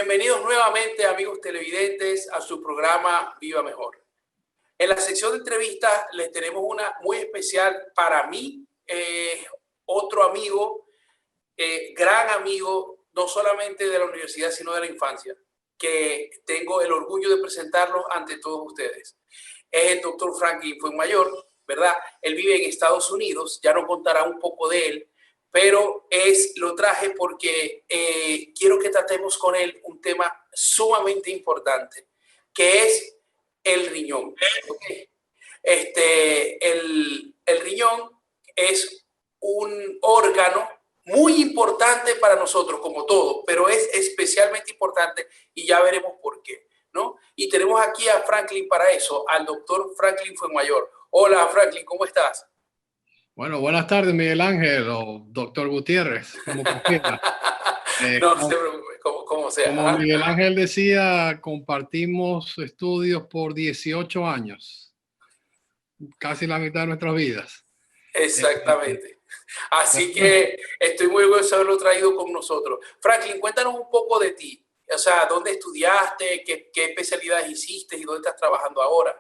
Bienvenidos nuevamente, amigos televidentes, a su programa Viva Mejor. En la sección de entrevistas les tenemos una muy especial para mí, otro amigo, gran amigo, no solamente de la universidad, sino de la infancia, que tengo el orgullo de presentarlo ante todos ustedes. Es el doctor Franklin Fuenmayor, ¿verdad? Él vive en Estados Unidos, ya nos contará un poco de él, pero lo traje porque quiero que tratemos con él un tema sumamente importante, que es el riñón. ¿Okay? El riñón es un órgano muy importante para nosotros, como todo, pero es especialmente importante y ya veremos por qué, ¿no? Y tenemos aquí a Franklin para eso, al doctor Franklin Fuenmayor. Hola, Franklin, ¿cómo estás? Bueno, buenas tardes, Miguel Ángel o doctor Gutiérrez, como prefiera. No se preocupe, como sea. Como Miguel Ángel decía, compartimos estudios por 18 años, casi la mitad de nuestras vidas. Exactamente. Así que estoy muy orgulloso de haberlo traído con nosotros. Franklin, cuéntanos un poco de ti. O sea, ¿dónde estudiaste? ¿Qué especialidades hiciste? ¿Y dónde estás trabajando ahora?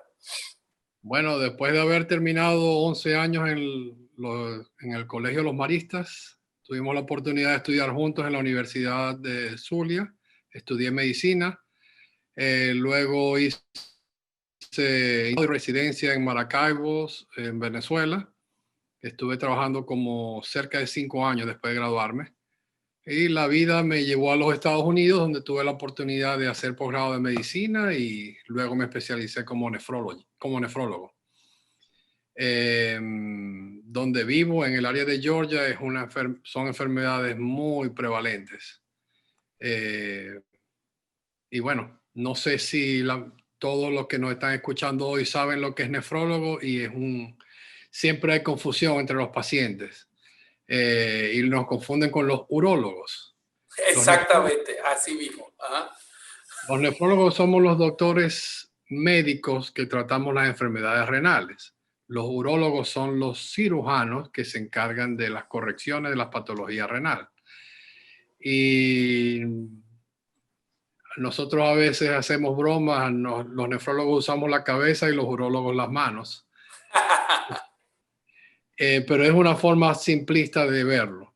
Bueno, después de haber terminado 11 años en el Colegio de los Maristas, tuvimos la oportunidad de estudiar juntos en la Universidad de Zulia. Estudié medicina. Luego hice residencia en Maracaibo, en Venezuela. Estuve trabajando como cerca de 5 años después de graduarme. Y la vida me llevó a los Estados Unidos, donde tuve la oportunidad de hacer posgrado de medicina y luego me especialicé como nefrólogo. Donde vivo, en el área de Georgia, son enfermedades muy prevalentes. Y bueno, no sé si todos los que nos están escuchando hoy saben lo que es nefrólogo y siempre hay confusión entre los pacientes y nos confunden con los urólogos. Exactamente, así mismo. Ajá. Los nefrólogos somos los doctores médicos que tratamos las enfermedades renales. Los urólogos son los cirujanos que se encargan de las correcciones de las patologías renales. Y nosotros a veces hacemos bromas, los nefrólogos usamos la cabeza y los urólogos las manos. Pero es una forma simplista de verlo.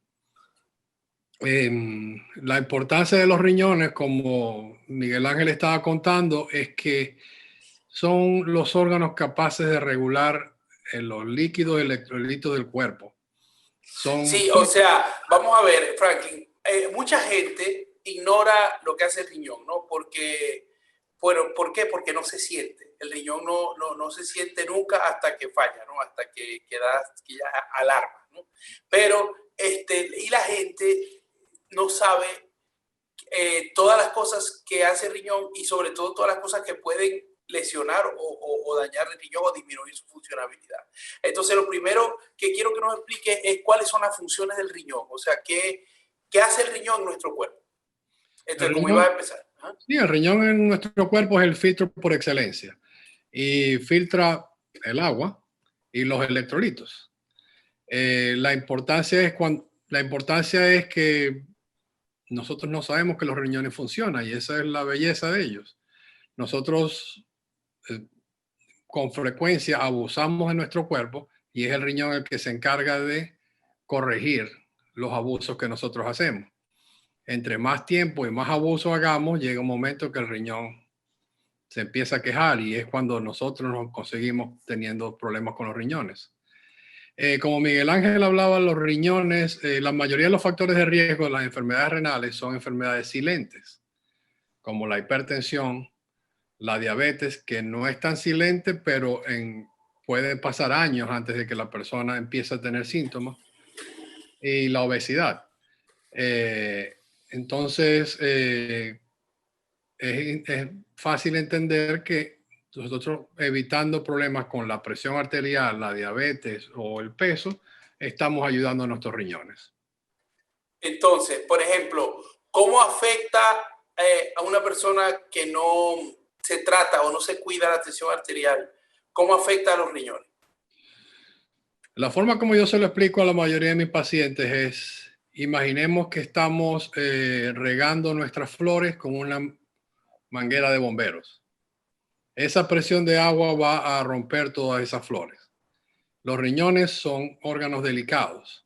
La importancia de los riñones, como Miguel Ángel estaba contando, es que son los órganos capaces de regular los líquidos y electrolitos del cuerpo. Sí, o sea, vamos a ver, Franklin, mucha gente ignora lo que hace el riñón, ¿no? Bueno, ¿por qué? Porque no se siente. El riñón no se siente nunca hasta que falla, ¿no? Hasta que ya alarma, ¿no? Pero, y la gente no sabe todas las cosas que hace el riñón y sobre todo todas las cosas que pueden lesionar o dañar el riñón o disminuir su funcionabilidad. Entonces, lo primero que quiero que nos explique es cuáles son las funciones del riñón, o sea, qué hace el riñón en nuestro cuerpo. Entonces, ¿cómo iba a empezar? ¿Ah? Sí, el riñón en nuestro cuerpo es el filtro por excelencia y filtra el agua y los electrolitos. La importancia es que nosotros no sabemos que los riñones funcionan y esa es la belleza de ellos. Nosotros con frecuencia abusamos de nuestro cuerpo y es el riñón el que se encarga de corregir los abusos que nosotros hacemos. Entre más tiempo y más abuso hagamos, llega un momento que el riñón se empieza a quejar y es cuando nosotros nos conseguimos teniendo problemas con los riñones. Como Miguel Ángel hablaba, los riñones, la mayoría de los factores de riesgo de las enfermedades renales son enfermedades silentes, como la hipertensión, la diabetes, que no es tan silente, pero puede pasar años antes de que la persona empiece a tener síntomas, y la obesidad. Entonces, es fácil entender que nosotros evitando problemas con la presión arterial, la diabetes o el peso, estamos ayudando a nuestros riñones. Entonces, por ejemplo, ¿cómo afecta a una persona que no se trata o no se cuida la tensión arterial? ¿Cómo afecta a los riñones? La forma como yo se lo explico a la mayoría de mis pacientes es Imaginemos que estamos regando nuestras flores con una manguera de bomberos. Esa presión de agua va a romper todas esas flores. Los riñones son órganos delicados.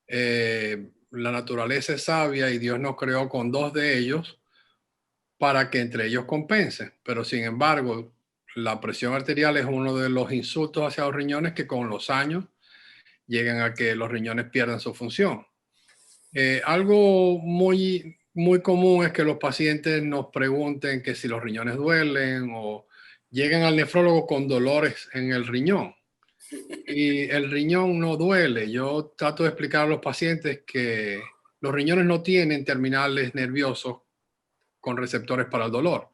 La naturaleza es sabia y Dios nos creó con 2 de ellos para que entre ellos compensen. Pero sin embargo, la presión arterial es uno de los insultos hacia los riñones que con los años llegan a que los riñones pierdan su función. Algo muy común es que los pacientes nos pregunten que si los riñones duelen o llegan al nefrólogo con dolores en el riñón. Y el riñón no duele. Yo trato de explicar a los pacientes que los riñones no tienen terminales nerviosos con receptores para el dolor.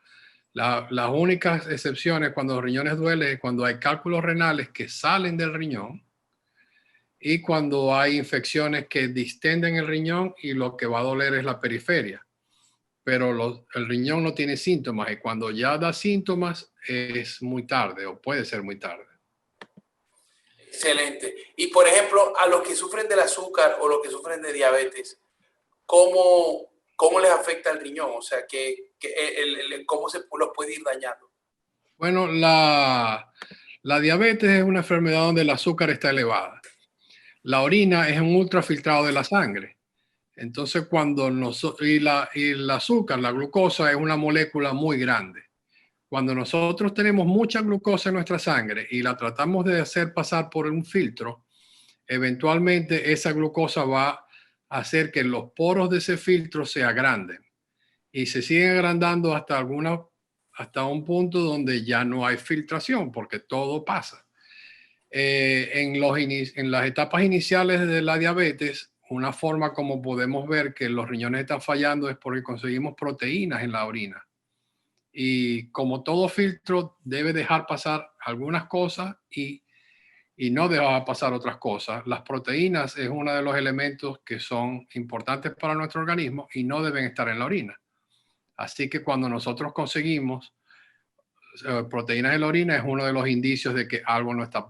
Las únicas excepciones cuando los riñones duelen es cuando hay cálculos renales que salen del riñón y cuando hay infecciones que distenden el riñón y lo que va a doler es la periferia. Pero el riñón no tiene síntomas y cuando ya da síntomas es muy tarde o puede ser muy tarde. Excelente. Y por ejemplo, a los que sufren del azúcar o los que sufren de diabetes, ¿cómo les afecta el riñón? O sea, ¿cómo se los puede ir dañando? Bueno, la diabetes es una enfermedad donde el azúcar está elevada. La orina es un ultrafiltrado de la sangre. Entonces, el azúcar, la glucosa, es una molécula muy grande. Cuando nosotros tenemos mucha glucosa en nuestra sangre y la tratamos de hacer pasar por un filtro, eventualmente esa glucosa va a hacer que los poros de ese filtro se agranden y se siguen agrandando hasta un punto donde ya no hay filtración porque todo pasa. En las etapas iniciales de la diabetes, una forma como podemos ver que los riñones están fallando es porque conseguimos proteínas en la orina. Y como todo filtro debe dejar pasar algunas cosas y no dejar pasar otras cosas. Las proteínas es uno de los elementos que son importantes para nuestro organismo y no deben estar en la orina. Así que cuando nosotros conseguimos proteínas en la orina es uno de los indicios de que algo no está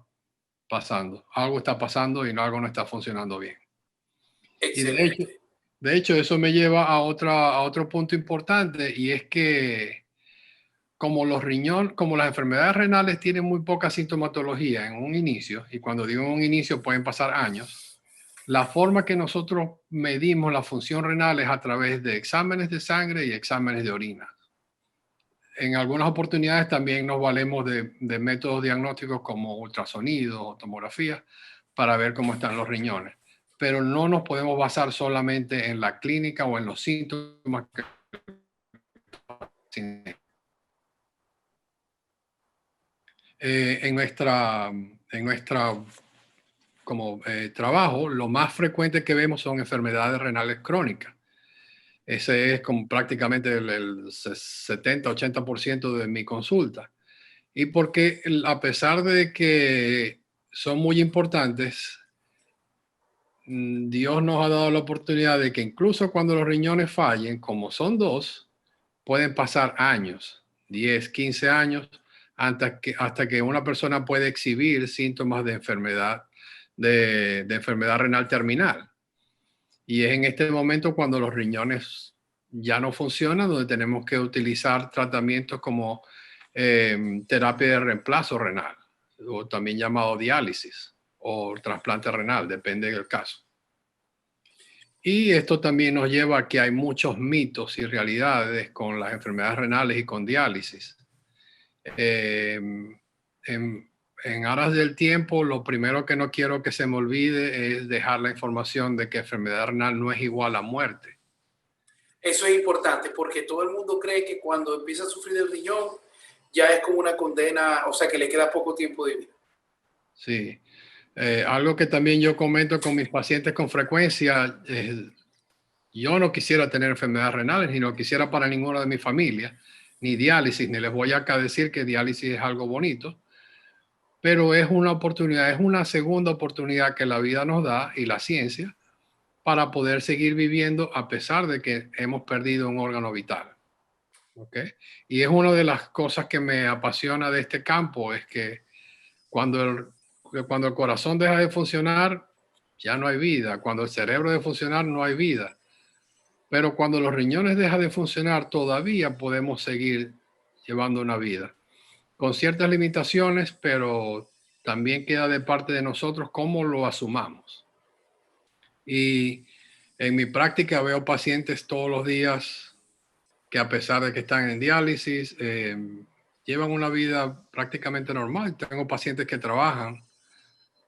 pasando. Algo está pasando y algo no está funcionando bien. Excelente. Y de hecho, eso me lleva a otro punto importante y es que como las enfermedades renales tienen muy poca sintomatología en un inicio, y cuando digo en un inicio pueden pasar años, la forma que nosotros medimos la función renal es a través de exámenes de sangre y exámenes de orina. En algunas oportunidades también nos valemos de métodos diagnósticos como ultrasonido o tomografía para ver cómo están los riñones. Pero no nos podemos basar solamente en la clínica o en los síntomas que en nuestra trabajo, lo más frecuente que vemos son enfermedades renales crónicas. Ese es como prácticamente el 70-80% de mi consulta. Y porque a pesar de que son muy importantes, Dios nos ha dado la oportunidad de que incluso cuando los riñones fallen, como son 2, pueden pasar años, 10, 15 años, hasta que una persona puede exhibir síntomas de enfermedad, de enfermedad renal terminal. Y es en este momento cuando los riñones ya no funcionan, donde tenemos que utilizar tratamientos como terapia de reemplazo renal, o también llamado diálisis o trasplante renal, depende del caso. Y esto también nos lleva a que hay muchos mitos y realidades con las enfermedades renales y con diálisis. En aras del tiempo, lo primero que no quiero que se me olvide es dejar la información de que enfermedad renal no es igual a muerte. Eso es importante porque todo el mundo cree que cuando empieza a sufrir del riñón ya es como una condena, o sea que le queda poco tiempo de vida. Sí. Algo que también yo comento con mis pacientes con frecuencia, yo no quisiera tener enfermedades renales, ni lo quisiera para ninguno de mi familia, ni diálisis, ni les voy a decir que diálisis es algo bonito, pero es una oportunidad, es una segunda oportunidad que la vida nos da y la ciencia para poder seguir viviendo a pesar de que hemos perdido un órgano vital. ¿Okay? Y es una de las cosas que me apasiona de este campo, es que cuando el corazón deja de funcionar, ya no hay vida. Cuando el cerebro deja de funcionar, no hay vida. Pero cuando los riñones dejan de funcionar, todavía podemos seguir llevando una vida. Con ciertas limitaciones, pero también queda de parte de nosotros cómo lo asumamos. Y en mi práctica veo pacientes todos los días que, a pesar de que están en diálisis, llevan una vida prácticamente normal. Tengo pacientes que trabajan.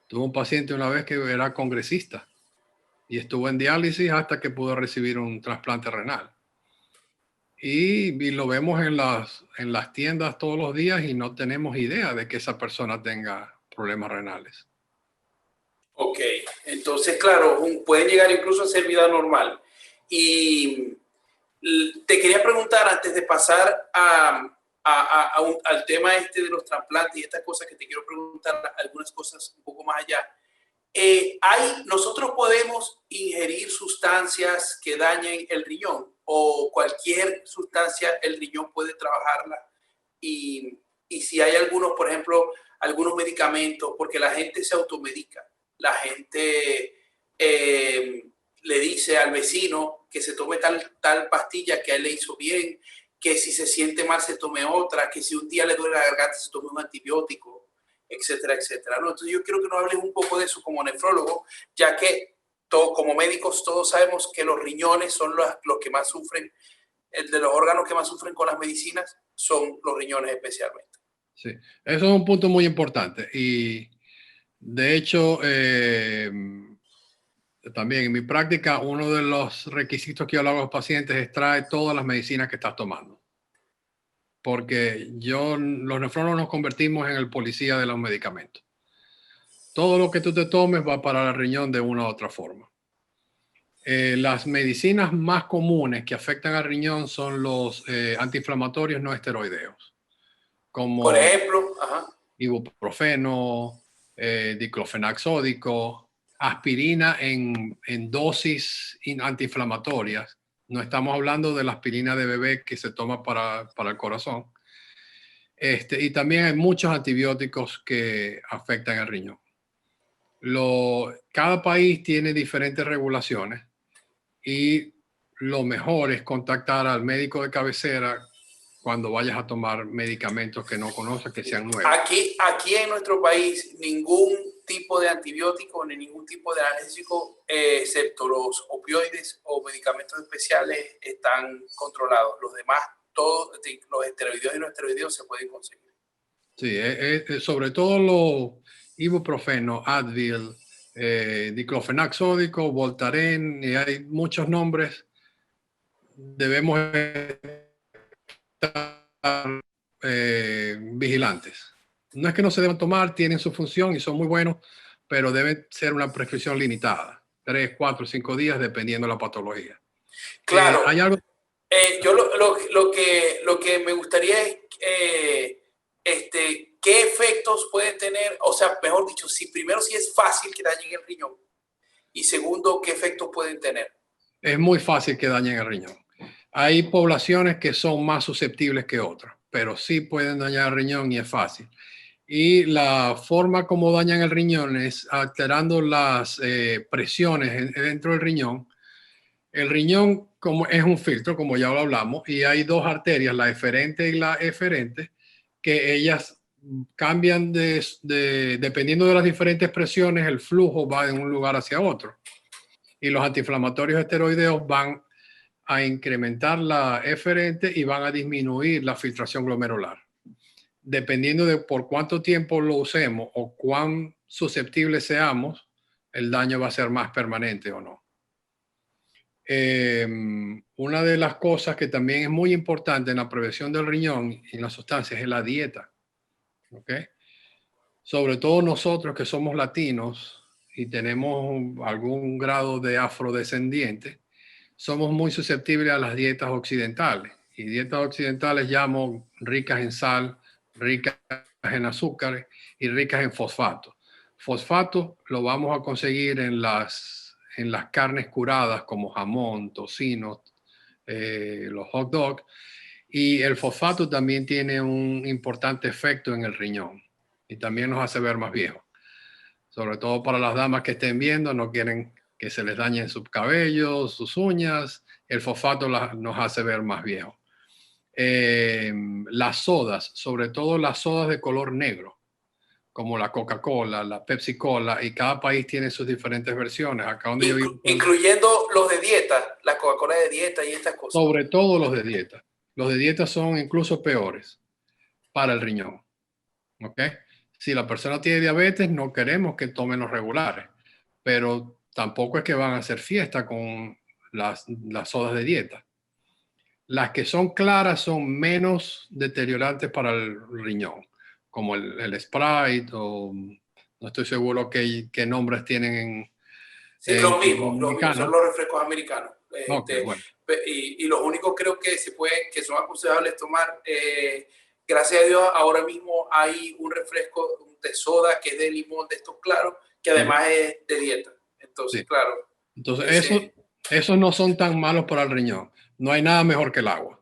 Tuve un paciente una vez que era congresista y estuvo en diálisis hasta que pudo recibir un trasplante renal. Y lo vemos en las tiendas todos los días y no tenemos idea de que esa persona tenga problemas renales. Ok, entonces, claro, pueden llegar incluso a ser vida normal. Y te quería preguntar, antes de pasar al tema este de los trasplantes y estas cosas, que te quiero preguntar algunas cosas un poco más allá. Nosotros podemos ingerir sustancias que dañen el riñón, o cualquier sustancia el riñón puede trabajarla, y si hay algunos, por ejemplo, algunos medicamentos, porque la gente se automedica, la gente le dice al vecino que se tome tal pastilla que a él le hizo bien, que si se siente mal se tome otra, que si un día le duele la garganta se tome un antibiótico, etcétera, etcétera, ¿no? Entonces yo quiero que nos hables un poco de eso como nefrólogo, ya que como médicos todos sabemos que los riñones son los que más sufren, el de los órganos que más sufren con las medicinas son los riñones especialmente. Sí, eso es un punto muy importante. Y de hecho, también en mi práctica, uno de los requisitos que yo le hago a los pacientes es traer todas las medicinas que estás tomando. Porque los nefrólogos nos convertimos en el policía de los medicamentos. Todo lo que tú te tomes va para el riñón de una u otra forma. Las medicinas más comunes que afectan al riñón son los antiinflamatorios no esteroideos, Por como ejemplo, ibuprofeno, diclofenac sódico, aspirina en dosis antiinflamatorias. No estamos hablando de la aspirina de bebé que se toma para el corazón. Y también hay muchos antibióticos que afectan el riñón. Cada país tiene diferentes regulaciones y lo mejor es contactar al médico de cabecera cuando vayas a tomar medicamentos que no conoces, que sean nuevos. Aquí en nuestro país ningún tipo de antibiótico ni ningún tipo de analgésico, excepto los opioides o medicamentos especiales, están controlados. Los demás, todos los esteroideos y no esteroideos se pueden conseguir. Sí, sobre todo los ibuprofeno, Advil, diclofenac sódico, Voltaren, y hay muchos nombres. Debemos estar vigilantes. No es que no se deban tomar, tienen su función y son muy buenos, pero debe ser una prescripción limitada, 3, 4, 5 días, dependiendo de la patología. Claro. ¿Hay algo? Yo lo que me gustaría es, ¿qué efectos pueden tener? O sea, mejor dicho, primero, si es fácil que dañen el riñón, y segundo, ¿qué efectos pueden tener? Es muy fácil que dañen el riñón. Hay poblaciones que son más susceptibles que otras, pero sí pueden dañar el riñón y es fácil. Y la forma como dañan el riñón es alterando las presiones dentro del riñón. El riñón es un filtro, como ya lo hablamos, y hay dos arterias, la eferente y la eferente, que ellas cambian dependiendo de las diferentes presiones, el flujo va de un lugar hacia otro. Y los antiinflamatorios esteroideos van a incrementar la eferente y van a disminuir la filtración glomerular. Dependiendo de por cuánto tiempo lo usemos o cuán susceptibles seamos, el daño va a ser más permanente o no. Una de las cosas que también es muy importante en la prevención del riñón y en las sustancias es la dieta. ¿Okay? Sobre todo nosotros que somos latinos y tenemos algún grado de afrodescendiente, somos muy susceptibles a las dietas occidentales. Y dietas occidentales llamo ricas en sal, ricas en azúcares y ricas en fosfato. Fosfato lo vamos a conseguir en las carnes curadas como jamón, tocino, los hot dogs. Y el fosfato también tiene un importante efecto en el riñón y también nos hace ver más viejos. sobre todo para las damas que estén viendo, no quieren que se les dañen sus cabellos, sus uñas. El fosfato nos hace ver más viejos. Las sodas, sobre todo las sodas de color negro, como la Coca-Cola, la Pepsi-Cola, y cada país tiene sus diferentes versiones. Acá donde yo vivo, incluyendo los de dieta, la Coca-Cola de dieta y estas cosas. sobre todo los de dieta. Los de dieta son incluso peores para el riñón. ¿Ok? Si la persona tiene diabetes, no queremos que tomen los regulares, pero tampoco es que van a hacer fiesta con las sodas de dieta. Las que son claras son menos deteriorantes para el riñón, como el Sprite, o no estoy seguro qué nombres tienen Sí, los mismos son dominicano. los refrescos americanos. Okay, bueno. Y los únicos creo que que son aconsejables tomar, gracias a Dios, ahora mismo hay un refresco de soda que es de limón, de estos claros, que además es de dieta. Entonces, Sí. claro. Entonces, esos no son tan malos para el riñón. No hay nada mejor que el agua.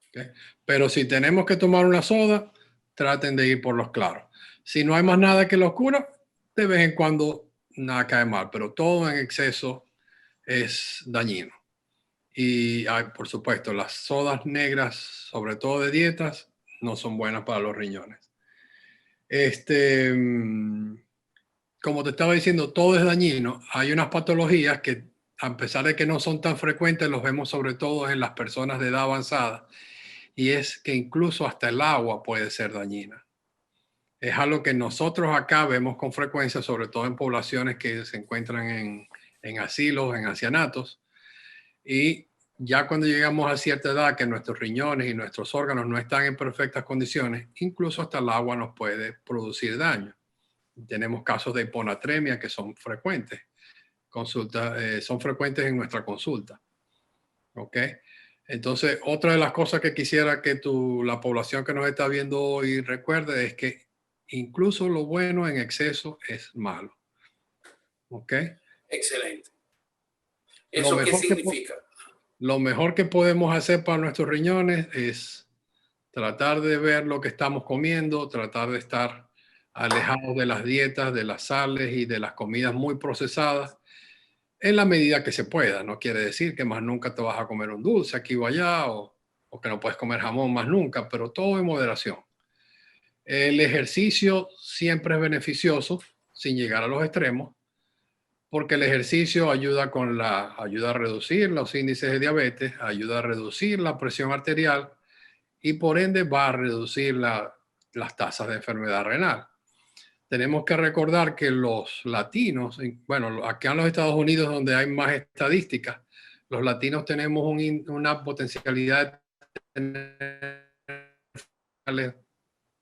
¿Okay? Pero si tenemos que tomar una soda, traten de ir por los claros. Si no hay más nada que los cura, de vez en cuando nada cae mal, pero todo en exceso es dañino. Y por supuesto, las sodas negras, sobre todo de dietas, no son buenas para los riñones. Como te estaba diciendo, todo es dañino. Hay unas patologías que, a pesar de que no son tan frecuentes, los vemos sobre todo en las personas de edad avanzada. Y es que incluso hasta el agua puede ser dañina. Es algo que nosotros acá vemos con frecuencia, sobre todo en poblaciones que se encuentran en asilos, en ancianatos. Y ya cuando llegamos a cierta edad, que nuestros riñones y nuestros órganos no están en perfectas condiciones, incluso hasta el agua nos puede producir daño. Tenemos casos de hiponatremia que son frecuentes. Son frecuentes en nuestra consulta. ¿Ok? Entonces, otra de las cosas que quisiera que la población que nos está viendo hoy recuerde es que incluso lo bueno en exceso es malo. ¿Ok? Excelente. ¿Eso qué significa? Lo mejor que podemos hacer para nuestros riñones es tratar de ver lo que estamos comiendo, tratar de estar alejados de las dietas, de las sales y de las comidas muy procesadas en la medida que se pueda. No quiere decir que más nunca te vas a comer un dulce aquí o allá, o que no puedes comer jamón más nunca, pero todo en moderación. El ejercicio siempre es beneficioso, sin llegar a los extremos, porque el ejercicio ayuda a reducir los índices de diabetes, ayuda a reducir la presión arterial y por ende va a reducir las tasas de enfermedad renal. Tenemos que recordar que los latinos, bueno, acá en los Estados Unidos donde hay más estadísticas, los latinos tenemos una potencialidad de tener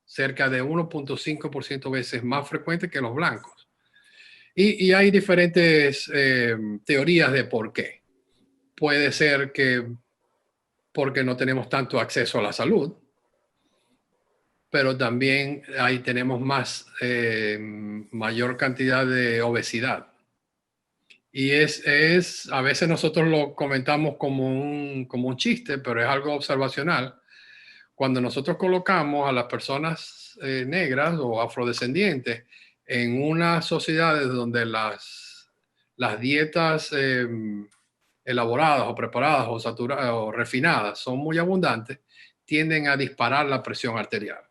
cerca de 1.5% veces más frecuente que los blancos. Y hay diferentes teorías de por qué. Puede ser que porque no tenemos tanto acceso a la salud, pero también ahí tenemos mayor cantidad de obesidad. Y a veces nosotros lo comentamos como un chiste, pero es algo observacional. Cuando nosotros colocamos a las personas negras o afrodescendientes en unas sociedades donde las dietas elaboradas o preparadas o saturadas o refinadas son muy abundantes, tienden a disparar la presión arterial.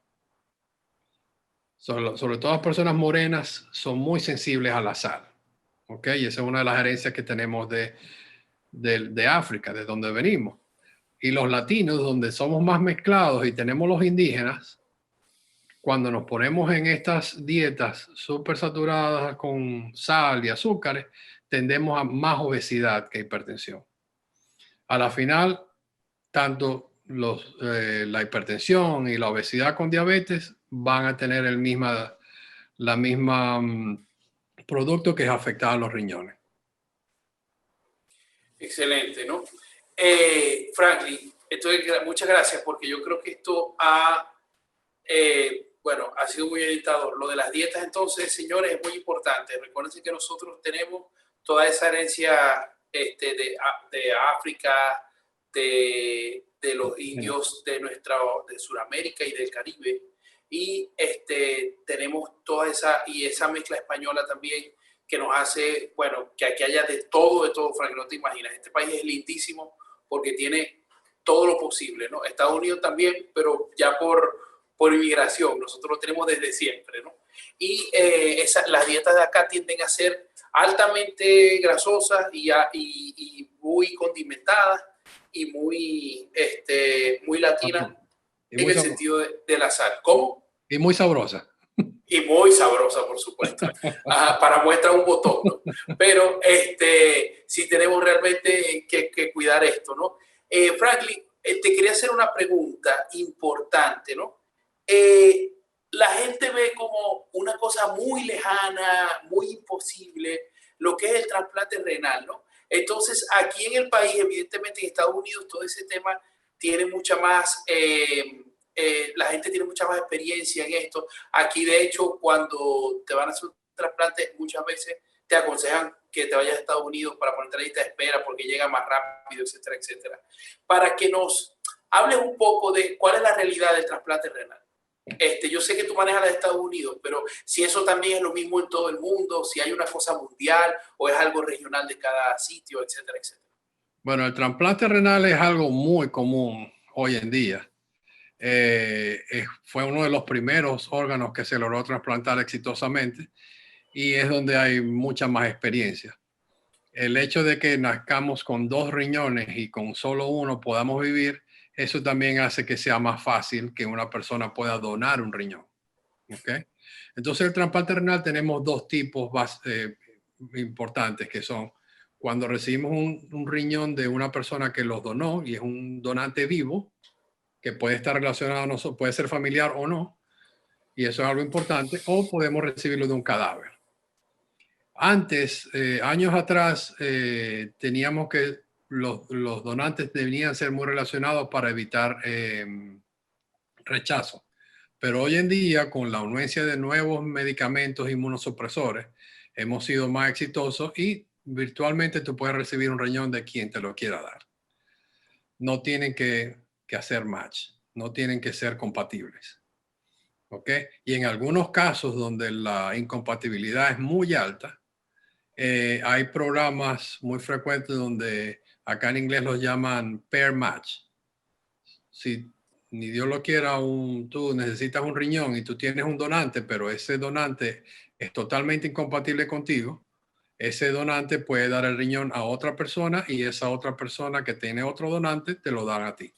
Sobre todo las personas morenas son muy sensibles a la sal. ¿Ok? Y esa es una de las herencias que tenemos de África, de donde venimos. Y los latinos, donde somos más mezclados y tenemos los indígenas, cuando nos ponemos en estas dietas súper saturadas con sal y azúcares, tendemos a más obesidad que hipertensión. A la final, tanto la hipertensión y la obesidad con diabetes van a tener la misma producto, que es afectar a los riñones. Excelente, ¿no? Franklin, muchas gracias, porque yo creo que esto bueno, ha sido muy editador. Lo de las dietas, entonces, señores, es muy importante. Recuerden que nosotros tenemos toda esa herencia de África, de los indios de Sudamérica y del Caribe. y tenemos toda esa mezcla española también que nos hace, bueno, que aquí haya de todo, Frank, no te imaginas. Este país es lindísimo porque tiene todo lo posible, ¿no? Estados Unidos también, pero ya por inmigración, nosotros lo tenemos desde siempre, ¿no? Y las dietas de acá tienden a ser altamente grasosas y muy condimentadas y muy latinas en el sentido de la sal. ¿Cómo? Y muy sabrosa. Y muy sabrosa, por supuesto. Para muestra un botón, ¿no? Pero sí tenemos realmente que cuidar esto, ¿no? Franklin, te quería hacer una pregunta importante, ¿no? La gente ve como una cosa muy lejana, muy imposible, lo que es el trasplante renal, ¿no? Entonces, aquí en el país, evidentemente en Estados Unidos, todo ese tema tiene mucha más... la gente tiene mucha más experiencia en esto. Aquí, de hecho, cuando te van a hacer un trasplante, muchas veces te aconsejan que te vayas a Estados Unidos para ponerte en lista de espera porque llega más rápido, etcétera, etcétera. Para que nos hables un poco de cuál es la realidad del trasplante renal. Yo sé que tú manejas la de Estados Unidos, pero si eso también es lo mismo en todo el mundo, si hay una cosa mundial o es algo regional de cada sitio, etcétera, etcétera. Bueno, el trasplante renal es algo muy común hoy en día. Fue uno de los primeros órganos que se logró trasplantar exitosamente y es donde hay mucha más experiencia. El hecho de que nazcamos con 2 riñones y con solo uno podamos vivir, eso también hace que sea más fácil que una persona pueda donar un riñón. ¿Okay? Entonces, el trasplante renal tenemos 2 tipos importantes, que son cuando recibimos un riñón de una persona que los donó y es un donante vivo, que puede estar relacionado, puede ser familiar o no, y eso es algo importante, o podemos recibirlo de un cadáver. Antes, años atrás, teníamos que los donantes debían ser muy relacionados para evitar rechazo. Pero hoy en día, con la anuencia de nuevos medicamentos inmunosupresores, hemos sido más exitosos y virtualmente tú puedes recibir un riñón de quien te lo quiera dar. No tienen que hacer match, no tienen que ser compatibles. ¿Ok? Y en algunos casos donde la incompatibilidad es muy alta, hay programas muy frecuentes donde acá en inglés los llaman pair match. Si ni Dios lo quiera, tú necesitas un riñón y tú tienes un donante, pero ese donante es totalmente incompatible contigo, ese donante puede dar el riñón a otra persona y esa otra persona que tiene otro donante te lo dan a ti.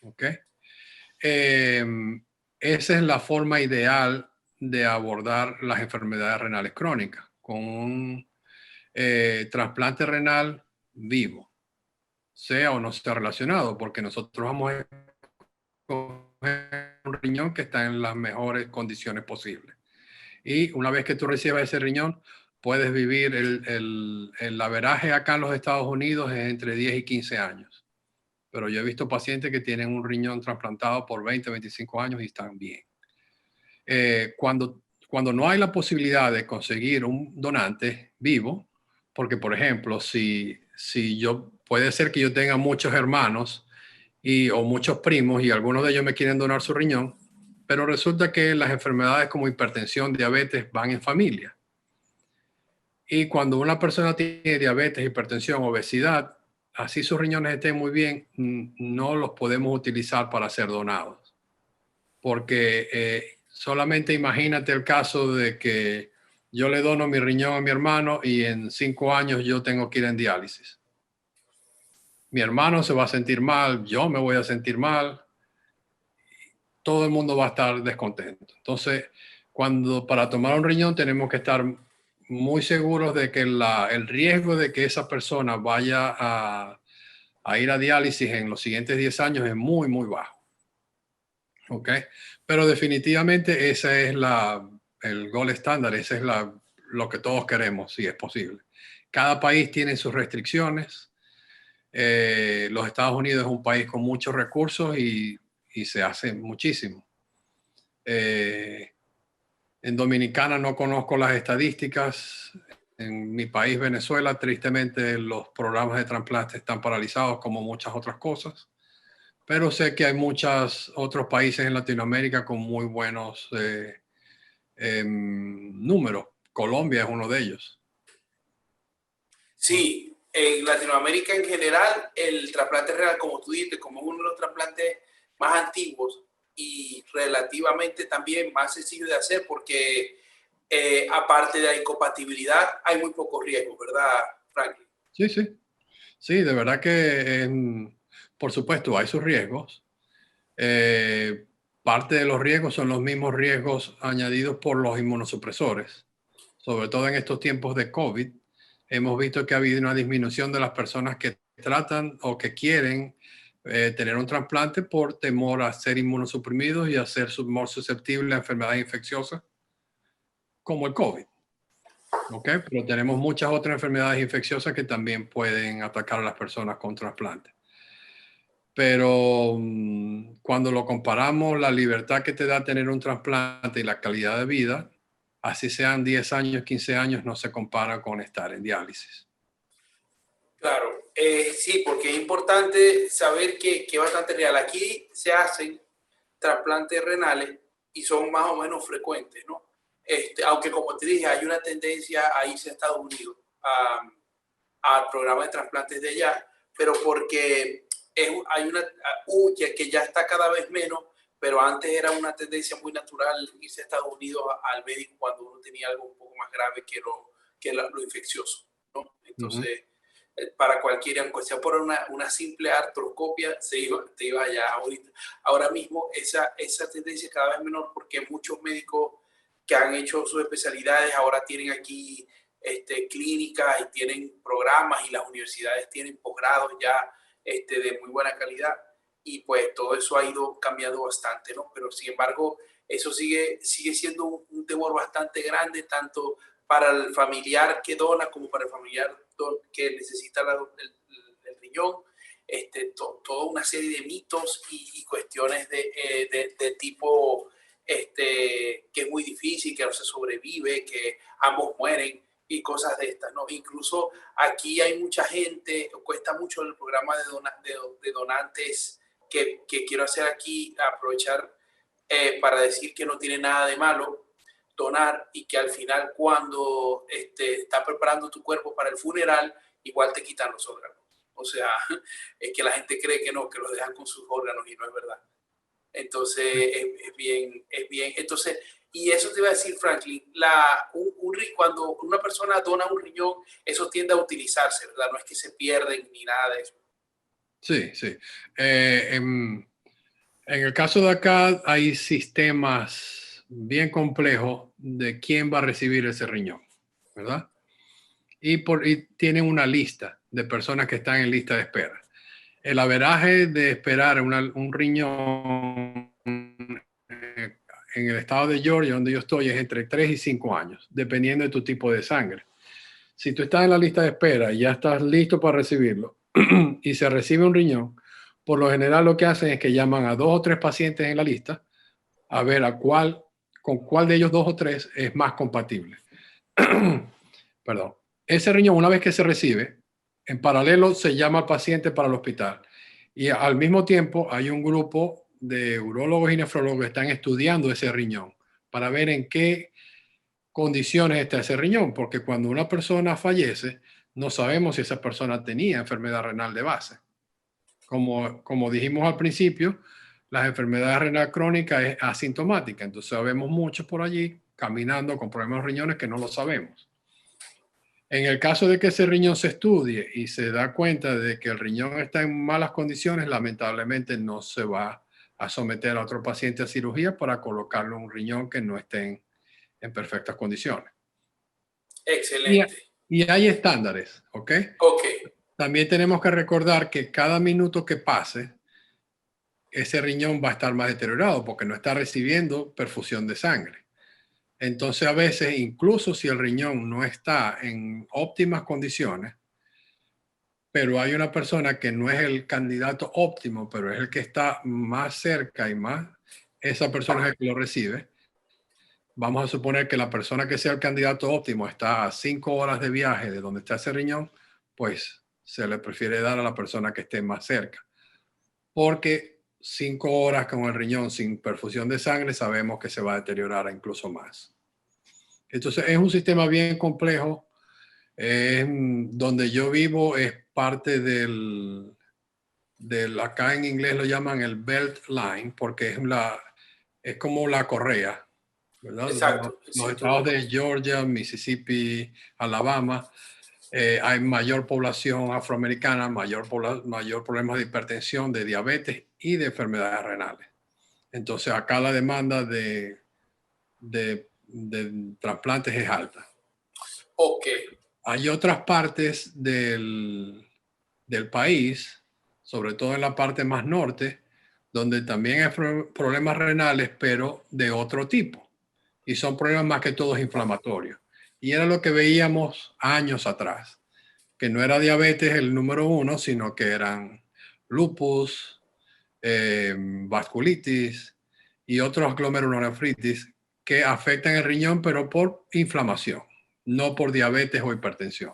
¿Ok? Esa es la forma ideal de abordar las enfermedades renales crónicas, con un trasplante renal vivo, sea o no sea relacionado, porque nosotros vamos a un riñón que está en las mejores condiciones posibles. Y una vez que tú recibas ese riñón, puedes vivir el averaje acá en los Estados Unidos es entre 10 y 15 años. Pero yo he visto pacientes que tienen un riñón trasplantado por 20, 25 años y están bien. Cuando no hay la posibilidad de conseguir un donante vivo, porque por ejemplo, si puede ser que yo tenga muchos hermanos o muchos primos y algunos de ellos me quieren donar su riñón, pero resulta que las enfermedades como hipertensión, diabetes van en familia. Y cuando una persona tiene diabetes, hipertensión, obesidad, así sus riñones estén muy bien, no los podemos utilizar para ser donados. Porque solamente imagínate el caso de que yo le dono mi riñón a mi hermano y en 5 años yo tengo que ir en diálisis. Mi hermano se va a sentir mal, yo me voy a sentir mal, todo el mundo va a estar descontento. Entonces, para tomar un riñón tenemos que estar muy seguros de que el riesgo de que esa persona vaya a ir a diálisis en los siguientes 10 años es muy, muy bajo. ¿Ok? Pero definitivamente ese es el gold estándar, ese es lo que todos queremos, si es posible. Cada país tiene sus restricciones. Los Estados Unidos es un país con muchos recursos y se hace muchísimo. En Dominicana no conozco las estadísticas. En mi país, Venezuela, tristemente los programas de trasplante están paralizados como muchas otras cosas. pero sé que hay muchos otros países en Latinoamérica con muy buenos números. Colombia es uno de ellos. Sí, en Latinoamérica en general, el trasplante renal, como tú dices, como es uno de los trasplantes más antiguos y relativamente también más sencillo de hacer, porque aparte de la incompatibilidad, hay muy pocos riesgos, ¿verdad, Franklin? Sí, sí. Sí, de verdad que, por supuesto, hay sus riesgos. Eh, Parte de los riesgos son los mismos riesgos añadidos por los inmunosupresores. Sobre todo en estos tiempos de COVID, hemos visto que ha habido una disminución de las personas que tratan o que quieren tener un trasplante por temor a ser inmunosuprimidos y a ser más susceptibles a enfermedades infecciosas como el COVID. ¿Ok? Pero tenemos muchas otras enfermedades infecciosas que también pueden atacar a las personas con trasplante. Pero cuando lo comparamos, la libertad que te da tener un trasplante y la calidad de vida, así sean 10 años, 15 años, no se compara con estar en diálisis. Claro, sí, porque es importante saber que es bastante real. Aquí se hacen trasplantes renales y son más o menos frecuentes, ¿no? Aunque como te dije, hay una tendencia a irse a Estados Unidos al programa de trasplantes de allá, pero porque hay una que ya está cada vez menos, pero antes era una tendencia muy natural irse a Estados Unidos al médico cuando uno tenía algo un poco más grave que lo infeccioso, ¿no? Entonces, para cualquiera, aunque sea por una simple artroscopia, te iba allá ahorita. Ahora mismo esa tendencia es cada vez menor porque muchos médicos que han hecho sus especialidades ahora tienen aquí clínicas y tienen programas y las universidades tienen posgrados ya de muy buena calidad y pues todo eso ha ido cambiando bastante, ¿no? Pero sin embargo, eso sigue siendo un temor bastante grande, tanto para el familiar que dona como para el familiar que necesita el riñón. Toda una serie de mitos y cuestiones de tipo que es muy difícil, que no se sobrevive, que ambos mueren y cosas de estas, ¿no? Incluso aquí hay mucha gente, cuesta mucho el programa de donantes que quiero hacer aquí, aprovechar para decir que no tiene nada de malo donar y que al final cuando estás preparando tu cuerpo para el funeral, igual te quitan los órganos. O sea, es que la gente cree que no, que los dejan con sus órganos y no es verdad. Entonces, es bien. Entonces, y eso te iba a decir, Franklin, cuando una persona dona un riñón, eso tiende a utilizarse, ¿verdad? No es que se pierden ni nada de eso. Sí, sí. En el caso de acá hay sistemas bien complejos de quién va a recibir ese riñón, ¿verdad? Y tienen una lista de personas que están en lista de espera. El averaje de esperar un riñón en el estado de Georgia, donde yo estoy, es entre 3 y 5 años, dependiendo de tu tipo de sangre. Si tú estás en la lista de espera y ya estás listo para recibirlo y se recibe un riñón, por lo general lo que hacen es que llaman a 2 o 3 pacientes en la lista a ver con cuál de ellos 2 o 3 es más compatible. Perdón. Ese riñón, una vez que se recibe, en paralelo se llama al paciente para el hospital. Y al mismo tiempo hay un grupo de urólogos y nefrólogos que están estudiando ese riñón para ver en qué condiciones está ese riñón, porque cuando una persona fallece, no sabemos si esa persona tenía enfermedad renal de base. Como dijimos al principio, las enfermedades renal crónicas es asintomática, entonces sabemos muchos por allí caminando con problemas de riñones que no lo sabemos. En el caso de que ese riñón se estudie y se da cuenta de que el riñón está en malas condiciones, lamentablemente no se va a someter a otro paciente a cirugía para colocarle un riñón que no esté en perfectas condiciones. Y, Excelente. y hay estándares, ¿ok? Ok. También tenemos que recordar que cada minuto que pase, ese riñón va a estar más deteriorado porque no está recibiendo perfusión de sangre. Entonces, a veces, incluso si el riñón no está en óptimas condiciones, pero hay una persona que no es el candidato óptimo, pero es el que está más cerca y más, esa persona es el que lo recibe. Vamos a suponer que la persona que sea el candidato óptimo está a 5 horas de viaje de donde está ese riñón, pues se le prefiere dar a la persona que esté más cerca. Porque 5 horas con el riñón sin perfusión de sangre, sabemos que se va a deteriorar incluso más. Entonces es un sistema bien complejo. Donde yo vivo es parte acá en inglés lo llaman el Belt Line, porque es como la correa, ¿verdad? Exacto. Los estados de Georgia, Mississippi, Alabama, hay mayor población afroamericana, mayor problemas de hipertensión, de diabetes y de enfermedades renales. Entonces acá la demanda de trasplantes es alta. Ok. Hay otras partes del país, sobre todo en la parte más norte, donde también hay problemas renales, pero de otro tipo. Y son problemas más que todos inflamatorios. Y era lo que veíamos años atrás, que no era diabetes el número 1, sino que eran lupus, vasculitis y otros glomerulonefritis que afectan el riñón, pero por inflamación, no por diabetes o hipertensión,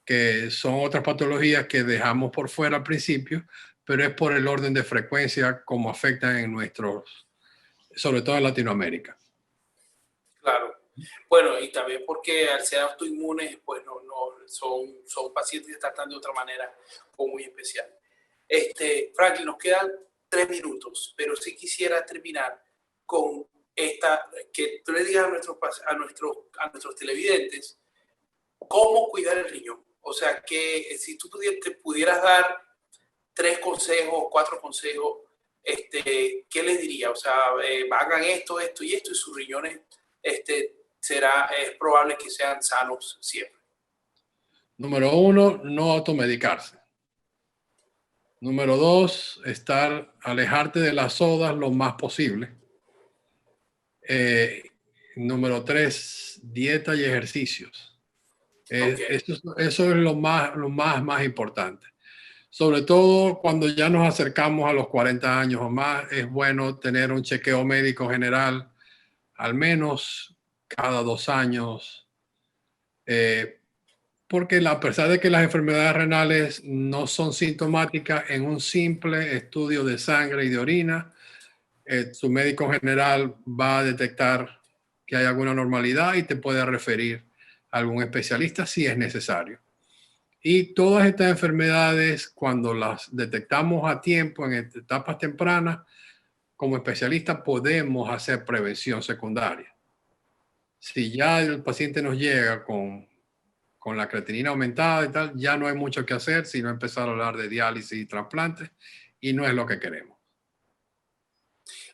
que son otras patologías que dejamos por fuera al principio, pero es por el orden de frecuencia como afectan en sobre todo en Latinoamérica. Claro. Bueno, y también porque al ser autoinmunes, pues son pacientes que tratan de otra manera o muy especial. Franklin, nos quedan 3 minutos, pero sí quisiera terminar con que tú le digas a nuestros televidentes cómo cuidar el riñón. O sea, que si tú te pudieras dar 3 consejos, 4 consejos, ¿qué les diría? O sea, hagan esto, esto y esto, y sus riñones es probable que sean sanos siempre. Número 1, no automedicarse. Número 2, alejarte de las sodas lo más posible. Número 3, dieta y ejercicios. Okay. Eso es lo más importante. Sobre todo cuando ya nos acercamos a los 40 años o más, es bueno tener un chequeo médico general al menos cada 2 años, porque a pesar de que las enfermedades renales no son sintomáticas, en un simple estudio de sangre y de orina, su médico general va a detectar que hay alguna normalidad y te puede referir a algún especialista si es necesario. Y todas estas enfermedades, cuando las detectamos a tiempo en etapas tempranas, como especialistas podemos hacer prevención secundaria. Si ya el paciente nos llega con la creatinina aumentada y tal, ya no hay mucho que hacer, sino empezar a hablar de diálisis y trasplantes, y no es lo que queremos.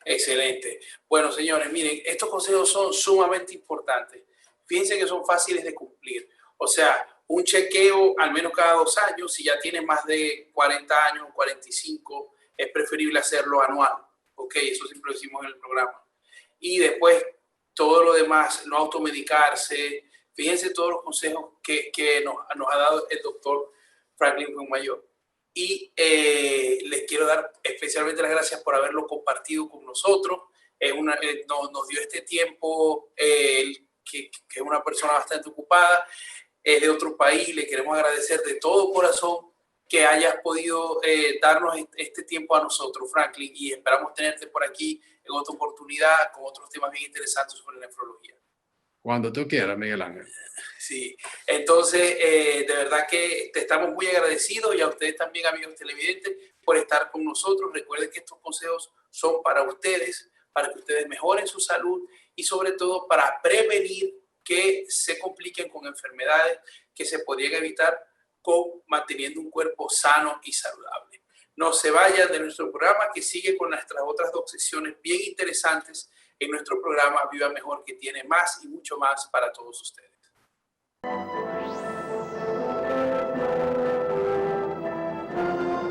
Excelente. Bueno, señores, miren, estos consejos son sumamente importantes. Fíjense que son fáciles de cumplir. O sea, un chequeo al menos cada 2 años. Si ya tiene más de 40 años, 45, es preferible hacerlo anual. Ok, eso siempre lo decimos en el programa. Y después, todo lo demás, no automedicarse. Fíjense todos los consejos que nos ha dado el doctor Franklin Fuenmayor. Y les quiero dar especialmente las gracias por haberlo compartido con nosotros. Nos dio este tiempo, que es una persona bastante ocupada, es de otro país. Le queremos agradecer de todo corazón que hayas podido darnos este tiempo a nosotros, Franklin, y esperamos tenerte por aquí en otra oportunidad con otros temas bien interesantes sobre nefrología. Cuando tú quieras, Miguel Ángel. Sí, entonces de verdad que te estamos muy agradecidos, y a ustedes también, amigos televidentes, por estar con nosotros. Recuerden que estos consejos son para ustedes, para que ustedes mejoren su salud y sobre todo para prevenir que se compliquen con enfermedades que se podrían evitar manteniendo un cuerpo sano y saludable. No se vayan de nuestro programa, que sigue con nuestras otras 2 secciones bien interesantes en nuestro programa Viva Mejor, que tiene más y mucho más para todos ustedes.